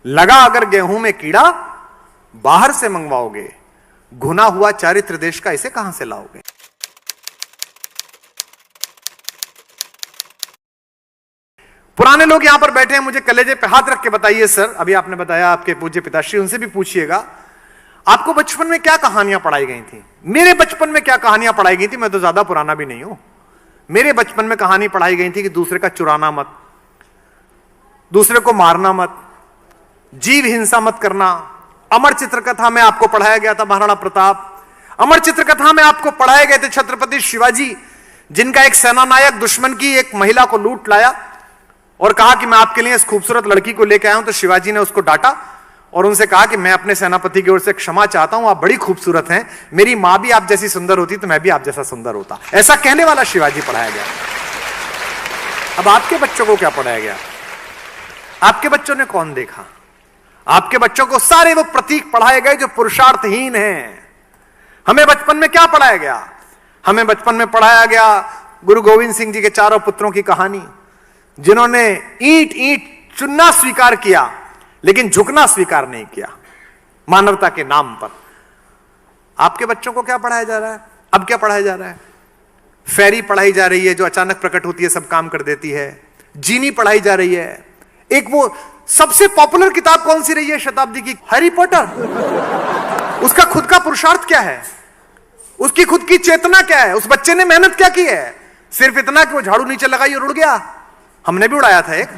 लगा अगर गेहूं में कीड़ा, बाहर से मंगवाओगे, घुना हुआ चारित्र देश का इसे कहां से लाओगे। पुराने लोग यहां पर बैठे हैं, मुझे कलेजे पे हाथ रख के बताइए सर, अभी आपने बताया आपके पूज्य पिताश्री, उनसे भी पूछिएगा आपको बचपन में क्या कहानियां पढ़ाई गई थी। मेरे बचपन में क्या कहानियां पढ़ाई गई थी, मैं तो ज्यादा पुराना भी नहीं हूं। मेरे बचपन में कहानी पढ़ाई गई थी कि दूसरे का चुराना मत, दूसरे को मारना मत, जीव हिंसा मत करना। अमर चित्रकथा में आपको पढ़ाया गया था महाराणा प्रताप। अमर चित्रकथा में आपको पढ़ाए गए थे छत्रपति शिवाजी, जिनका एक सेनानायक दुश्मन की एक महिला को लूट लाया और कहा कि मैं आपके लिए इस खूबसूरत लड़की को लेकर आया हूं। तो शिवाजी ने उसको डांटा और उनसे कहा कि मैं अपने सेनापति की ओर से क्षमा चाहता हूं, आप बड़ी खूबसूरत हैं, मेरी मां भी आप जैसी सुंदर होती तो मैं भी आप जैसा सुंदर होता। ऐसा कहने वाला शिवाजी पढ़ाया गया। अब आपके बच्चों को क्या पढ़ाया गया? आपके बच्चों ने कौन देखा? आपके बच्चों को सारे वो प्रतीक पढ़ाए गए जो पुरुषार्थहीन हैं। हमें बचपन में क्या पढ़ाया गया? हमें बचपन में पढ़ाया गया गुरु गोविंद सिंह जी के चारों पुत्रों की कहानी, जिन्होंने ईंट ईंट चुनना स्वीकार किया लेकिन झुकना स्वीकार नहीं किया मानवता के नाम पर। आपके बच्चों को क्या पढ़ाया जा रहा है? अब क्या पढ़ाया जा रहा है? फेरी पढ़ाई जा रही है जो अचानक प्रकट होती है, सब काम कर देती है। जीनी पढ़ाई जा रही है। एक वो सबसे पॉपुलर किताब कौन सी रही है शताब्दी की? Harry Potter. उसका खुद का पुरुषार्थ क्या है? उसकी खुद की चेतना क्या है? उस बच्चे ने मेहनत क्या की है? सिर्फ इतना कि वो झाड़ू नीचे लगाई और उड़ गया। हमने भी उड़ाया था एक।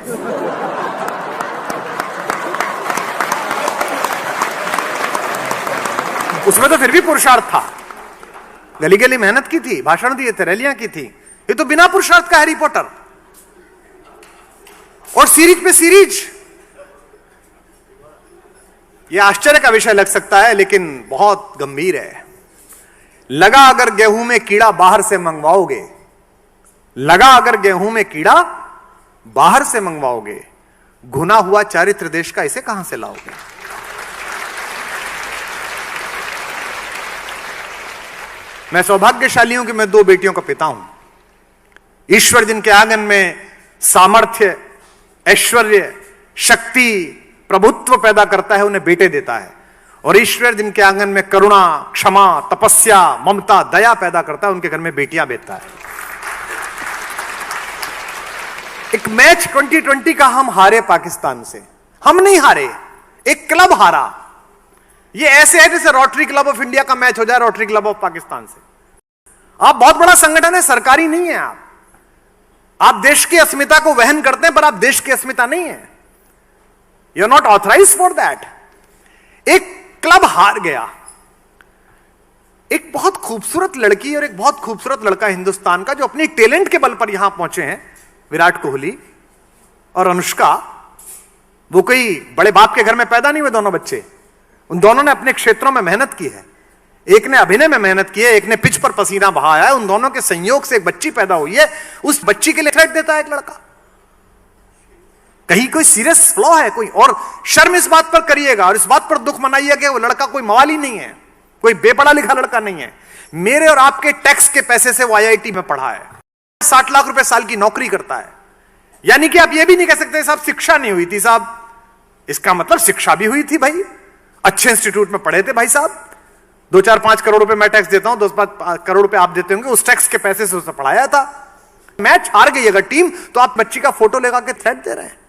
उसमें तो फिर भी पुरुषार्थ था, गली गली मेहनत की थी, भाषण दिए थे, रैलियां की थी। ये तो बिना पुरुषार्थ का हैरी पॉटर। और सीरीज पे सीरीज। यह आश्चर्य का विषय लग सकता है लेकिन बहुत गंभीर है। लगा अगर गेहूं में कीड़ा, बाहर से मंगवाओगे। लगा अगर गेहूं में कीड़ा, बाहर से मंगवाओगे, घुना हुआ चारित्र देश का इसे कहां से लाओगे। मैं सौभाग्यशाली हूं कि मैं 2 बेटियों का पिता हूं। ईश्वर जिनके आंगन में सामर्थ्य, ऐश्वर्य, शक्ति, प्रभुत्व पैदा करता है, उन्हें बेटे देता है। और ईश्वर जिनके आंगन में करुणा, क्षमा, तपस्या, ममता, दया पैदा करता है, उनके घर में बेटियां भेजता है। एक मैच 2020 का हम हारे पाकिस्तान से। हम नहीं हारे, एक क्लब हारा। ये ऐसे है जैसे रोटरी क्लब ऑफ इंडिया का मैच हो जाए रोटरी क्लब ऑफ पाकिस्तान से। आप बहुत बड़ा संगठन है, सरकारी नहीं है। आप देश की अस्मिता को वहन करते हैं पर आप देश की अस्मिता नहीं है। You are not authorized for that. एक क्लब हार गया। एक बहुत खूबसूरत लड़की और एक बहुत खूबसूरत लड़का हिंदुस्तान का, जो अपनी टैलेंट के बल पर यहां पहुंचे हैं, विराट कोहली और अनुष्का। वो कोई बड़े बाप के घर में पैदा नहीं हुए दोनों बच्चे। उन दोनों ने अपने क्षेत्रों में मेहनत की है। एक ने अभिनय में मेहनत की है, एक ने पिच पर पसीना बहाया है। उन दोनों के संयोग से एक बच्ची पैदा हुई है। उस बच्ची के लिए थ्रेट देता है एक लड़का। कहीं कोई सीरियस फ्लॉ है कोई? और शर्म इस बात पर करिएगा और इस बात पर दुख मनाइएगा कि वो लड़का कोई मवाली नहीं है, कोई बेपढ़ा लिखा लड़का नहीं है। मेरे और आपके टैक्स के पैसे से वो IIT में पढ़ा है, 60 लाख रुपए साल की नौकरी करता है। यानी कि आप ये भी नहीं कह सकते साहब शिक्षा नहीं हुई थी। साहब इसका मतलब शिक्षा भी हुई थी भाई, अच्छे इंस्टीट्यूट में पढ़े थे भाई साहब। 2-4-5 करोड़ रुपए मैं टैक्स देता हूं, 2-5 करोड़ रुपए आप देते होंगे, उस टैक्स के पैसे से उसने पढ़ाया था। मैच हार गई अगर टीम, तो आप बच्ची का फोटो लगा के थ्रेट दे रहे हैं।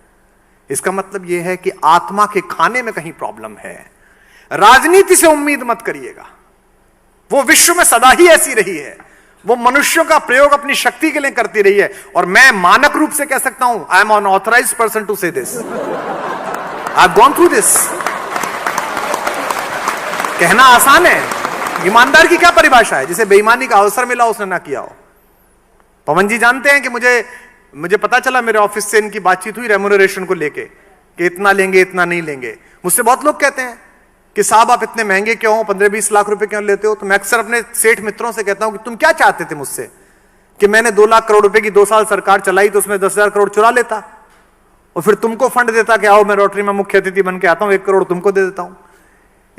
इसका मतलब यह है कि आत्मा के खाने में कहीं प्रॉब्लम है। राजनीति से उम्मीद मत करिएगा, वो विश्व में सदा ही ऐसी रही है। वो मनुष्यों का प्रयोग अपनी शक्ति के लिए करती रही है। और मैं मानक रूप से कह सकता हूं, I am an authorised person to say this. I have gone through this. कहना आसान है। ईमानदार की क्या परिभाषा है? जिसे बेईमानी का अवसर मिला उसने ना किया हो। पवन जी जानते हैं कि मुझे पता चला, मेरे ऑफिस से इनकी बातचीत हुई रेम्यूनरेशन को लेके कि इतना लेंगे इतना नहीं लेंगे। मुझसे बहुत लोग कहते हैं कि साहब आप इतने महंगे क्यों हो, 15-20 लाख रुपए क्यों लेते हो? तो मैं अक्सर अपने सेठ मित्रों से कहता हूं कि तुम क्या चाहते थे मुझसे कि मैंने 2 लाख करोड़ रुपए की 2 साल सरकार चलाई तो उसमें 10,000 करोड़ चुरा लेता और फिर तुमको फंड देता कि आओ मैं रोटरी में मुख्य अतिथि बन के आता हूं, 1 करोड़ तुमको दे देता हूं।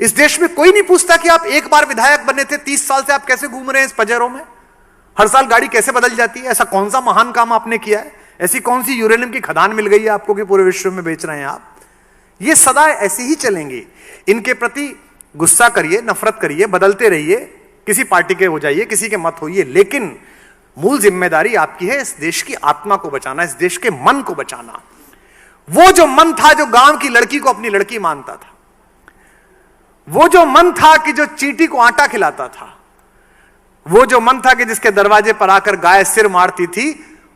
इस देश में कोई नहीं पूछता कि आप एक बार विधायक बने थे, 30 साल से आप कैसे घूम रहे हैं इस पजेरों में, हर साल गाड़ी कैसे बदल जाती है। ऐसा कौन सा महान काम आपने किया है? ऐसी कौन सी यूरेनियम की खदान मिल गई है आपको कि पूरे विश्व में बेच रहे हैं आप? ये सदा ऐसे ही चलेंगे। इनके प्रति गुस्सा करिए, नफरत करिए, बदलते रहिए, किसी पार्टी के हो जाइए, किसी के मत होइए, लेकिन मूल जिम्मेदारी आपकी है इस देश की आत्मा को बचाना, इस देश के मन को बचाना। वो जो मन था जो गांव की लड़की को अपनी लड़की मानता था, वो जो मन था कि जो चींटी को आटा खिलाता था, वो जो मन था कि जिसके दरवाजे पर आकर गाय सिर मारती थी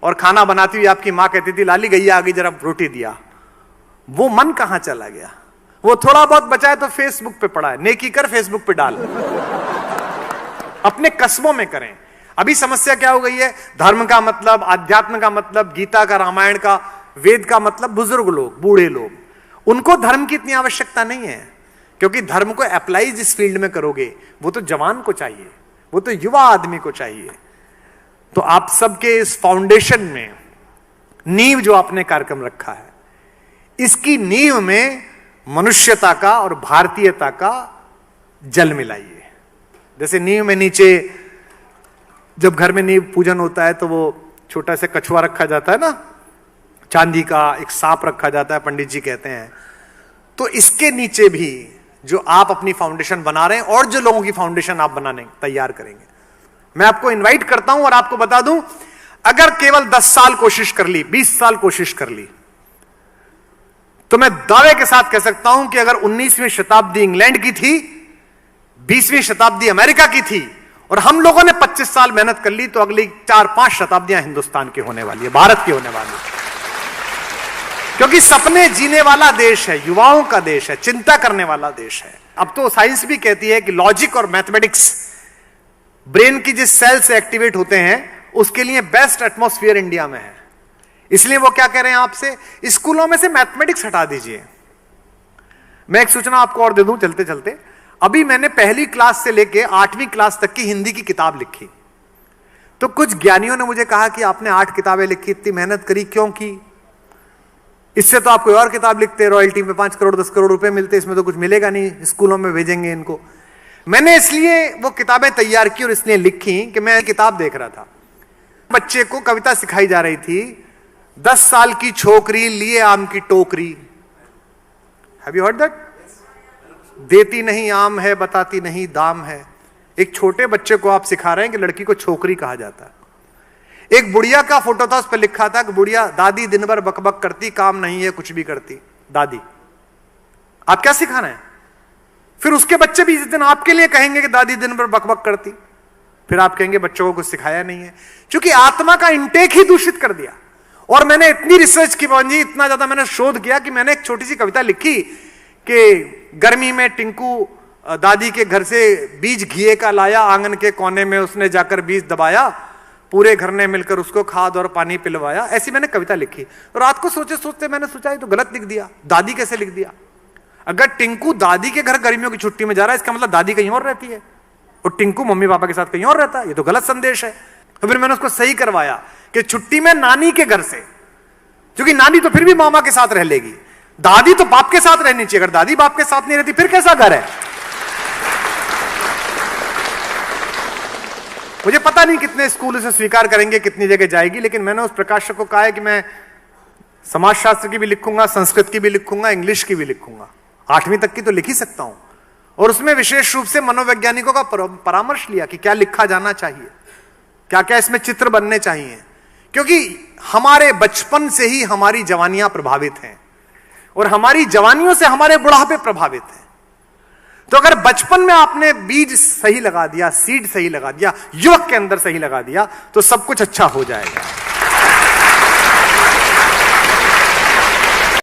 और खाना बनाती हुई आपकी मां कहती थी लाली गैया आ गई जरा रोटी दिया, वो मन कहां चला गया? वो थोड़ा बहुत बचा है तो फेसबुक पे पड़ा है, नेकी कर फेसबुक पे डाल, अपने कस्बों में करें। अभी समस्या क्या हो गई है? धर्म का मतलब, अध्यात्म का मतलब, गीता का, रामायण का, वेद का मतलब बुजुर्ग लोग, बूढ़े लोग, उनको धर्म की इतनी आवश्यकता नहीं है, क्योंकि धर्म को अप्लाई जिस फील्ड में करोगे वो तो जवान को चाहिए, वो तो युवा आदमी को चाहिए। तो आप सबके इस फाउंडेशन में नींव जो आपने कार्यक्रम रखा है, इसकी नींव में मनुष्यता का और भारतीयता का जल मिलाइए। जैसे नींव में नीचे जब घर में नींव पूजन होता है तो वो छोटा सा कछुआ रखा जाता है ना, चांदी का, एक सांप रखा जाता है, पंडित जी कहते हैं। तो इसके नीचे भी जो आप अपनी फाउंडेशन बना रहे हैं और जो लोगों की फाउंडेशन आप बनाने तैयार करेंगे, मैं आपको इनवाइट करता हूं और आपको बता दूं, अगर केवल 10 साल कोशिश कर ली, 20 साल कोशिश कर ली, तो मैं दावे के साथ कह सकता हूं कि अगर 19वीं शताब्दी इंग्लैंड की थी, 20वीं शताब्दी अमेरिका की थी, और हम लोगों ने 25 साल मेहनत कर ली, तो अगली 4-5 शताब्दियां हिंदुस्तान की होने वाली है, भारत की होने वाली है। क्योंकि सपने जीने वाला देश है, युवाओं का देश है, चिंता करने वाला देश है। अब तो साइंस भी कहती है कि लॉजिक और मैथमेटिक्स ब्रेन की जिस सेल से एक्टिवेट होते हैं उसके लिए बेस्ट एटमॉस्फेयर इंडिया में है। इसलिए वो क्या कह रहे हैं आपसे, स्कूलों में से मैथमेटिक्स हटा दीजिए। मैं एक सूचना आपको और दे दूं चलते चलते, अभी मैंने पहली क्लास से लेके 8वीं क्लास तक की हिंदी की किताब लिखी, तो कुछ ज्ञानियों ने मुझे कहा कि आपने 8 किताबें लिखी, इतनी मेहनत करी क्यों की? इससे तो आप कोई और किताब लिखते, रॉयल्टी में 5 करोड़ 10 करोड़ रुपए मिलते, इसमें तो कुछ मिलेगा नहीं, स्कूलों में भेजेंगे इनको। मैंने इसलिए वो किताबें तैयार की और इसलिए लिखी कि मैं किताब देख रहा था, बच्चे को कविता सिखाई जा रही थी, 10 साल की छोकरी लिए आम की टोकरी। Have you heard that? देती नहीं आम है, बताती नहीं दाम है। एक छोटे बच्चे को आप सिखा रहे हैं कि लड़की को छोकरी कहा जाता है। एक बुढ़िया का फोटो था, उस पर लिखा था कि बुढ़िया दादी दिन भर बकबक करती, काम नहीं है कुछ भी करती दादी। आप क्या सिखा रहे हैं? फिर उसके बच्चे भी इस दिन आपके लिए कहेंगे कि दादी दिन भर बकबक करती, फिर आप कहेंगे बच्चों को कुछ सिखाया नहीं है, क्योंकि आत्मा का इंटेक ही दूषित कर दिया। और मैंने इतनी रिसर्च की जी, इतना ज्यादा मैंने शोध किया कि मैंने एक छोटी सी कविता लिखी कि गर्मी में टिंकू दादी के घर से बीज घिए का लाया, आंगन के कोने में उसने जाकर बीज दबाया, पूरे घर ने मिलकर उसको खाद और पानी पिलवाया। ऐसी मैंने कविता लिखी। तो रात को सोचते सोचते मैंने सोचा ये तो गलत लिख दिया, दादी कैसे लिख दिया? अगर टिंकू दादी के घर गर्मियों की छुट्टी में जा रहा है, इसका मतलब दादी कहीं और रहती है और टिंकू मम्मी पापा के साथ कहीं और रहता है, ये तो गलत संदेश है। तो फिर मैंने उसको सही करवाया कि छुट्टी में नानी के घर से, क्योंकि नानी तो फिर भी मामा के साथ रह लेगी, दादी तो बाप के साथ रहनी चाहिए। अगर दादी बाप के साथ नहीं रहती फिर कैसा घर है? मुझे पता नहीं कितने स्कूल इसे स्वीकार करेंगे, कितनी जगह जाएगी, लेकिन मैंने उस प्रकाशक को कहा है कि मैं समाजशास्त्र की भी लिखूंगा, संस्कृत की भी लिखूंगा, इंग्लिश की भी लिखूंगा, 8वीं तक की तो लिख ही सकता हूं। और उसमें विशेष रूप से मनोवैज्ञानिकों का परामर्श लिया कि क्या लिखा जाना चाहिए, क्या क्या इसमें चित्र बनने चाहिए, क्योंकि हमारे बचपन से ही हमारी जवानियां प्रभावित हैं और हमारी जवानियों से हमारे बुढ़ापे प्रभावित हैं। तो अगर बचपन में आपने बीज सही लगा दिया, सीड सही लगा दिया, युवक के अंदर सही लगा दिया, तो सब कुछ अच्छा हो जाएगा।